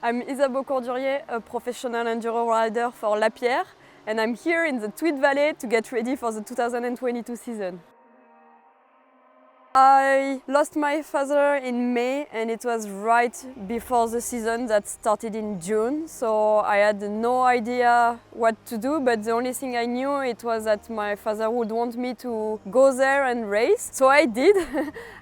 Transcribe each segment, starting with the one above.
I'm Isabeau Courdurier, a professional enduro rider for Lapierre, and I'm here in the Tweed Valley to get ready for the 2022 season. I lost my father in May, and it was right before the season that started in June, so I had no idea what to do, but the only thing I knew it was that my father would want me to go there and race, so I did.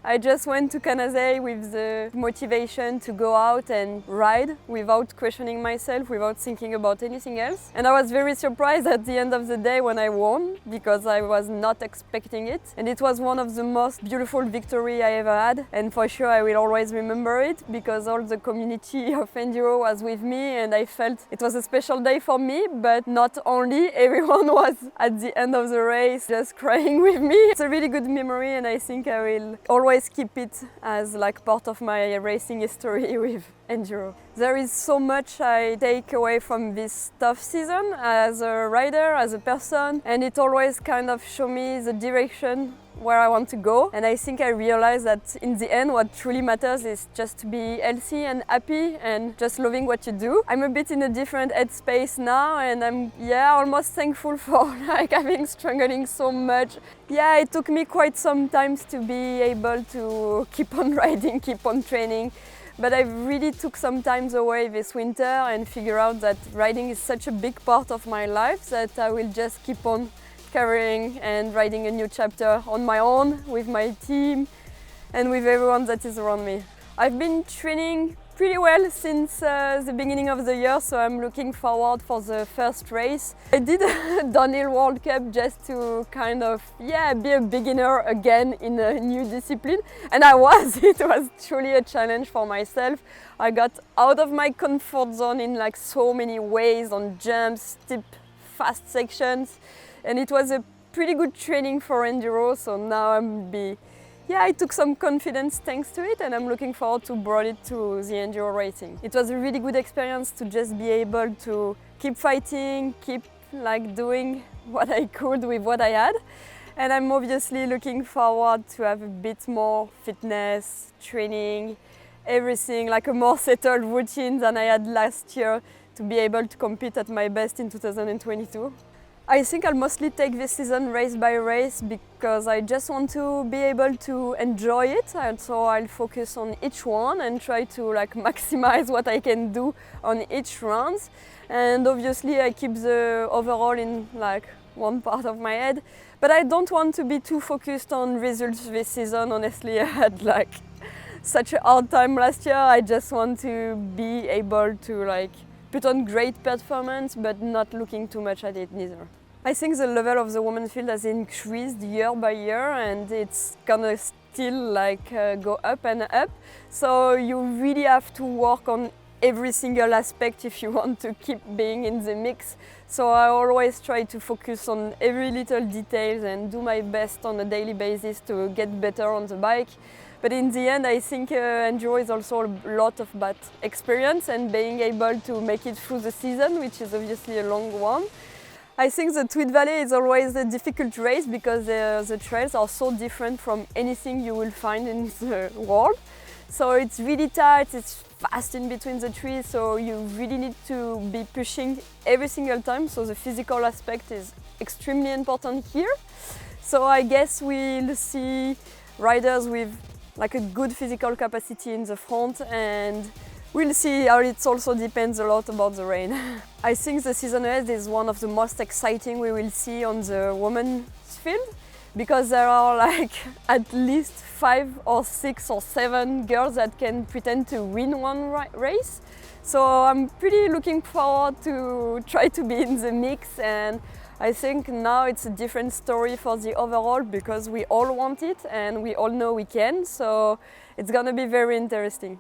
I just went to Canazei with the motivation to go out and ride without questioning myself, without thinking about anything else. And I was very surprised at the end of the day when I won, because I was not expecting it. And it was one of the most beautiful victory I ever had, and for sure I will always remember it because all the community of Enduro was with me, and I felt it was a special day for me, but not only, everyone was at the end of the race just crying with me. It's a really good memory, and I think I will always keep it as like part of my racing history with Enduro. There is so much I take away from this tough season as a rider, as a person, and it always kind of shows me the direction where I want to go. And I think I realized that in the end what truly matters is just to be healthy and happy and just loving what you do. I'm a bit in a different headspace now, and I'm almost thankful for like having struggling so much. Yeah, it took me quite some time to be able to keep on riding, keep on training. But I really took some time away this winter and figured out that riding is such a big part of my life that I will just keep on carrying and writing a new chapter on my own, with my team and with everyone that is around me. I've been training pretty well since the beginning of the year, so I'm looking forward for the first race. I did a downhill World Cup just to kind of be a beginner again in a new discipline, and I was. It was truly a challenge for myself. I got out of my comfort zone in like so many ways, on jumps, steep, fast sections, and it was a pretty good training for Enduro, so now I took some confidence thanks to it, and I'm looking forward to bring it to the Enduro racing. It was a really good experience to just be able to keep fighting, keep like doing what I could with what I had. And I'm obviously looking forward to have a bit more fitness, training, everything, like a more settled routine than I had last year to be able to compete at my best in 2022. I think I'll mostly take this season race by race because I just want to be able to enjoy it, and so I'll focus on each one and try to like maximize what I can do on each round. And obviously I keep the overall in like one part of my head, but I don't want to be too focused on results this season. Honestly, I had like such a hard time last year. I just want to be able to like put on great performance, but not looking too much at it neither. I think the level of the women's field has increased year by year, and it's gonna still like go up and up. So you really have to work on every single aspect if you want to keep being in the mix. So I always try to focus on every little details and do my best on a daily basis to get better on the bike. But in the end, I think Enduro is also a lot of bad experience, and being able to make it through the season, which is obviously a long one. I think the Tweed Valley is always a difficult race because the trails are so different from anything you will find in the world. So it's really tight, it's fast in between the trees, so you really need to be pushing every single time. So the physical aspect is extremely important here. So I guess we'll see riders with like a good physical capacity in the front, and we'll see how it also depends a lot about the rain. I think the season ahead is one of the most exciting we will see on the women's field, because there are like at least 5 or 6 or 7 girls that can pretend to win one race. So I'm pretty looking forward to try to be in the mix, and I think now it's a different story for the overall because we all want it and we all know we can, so it's gonna be very interesting.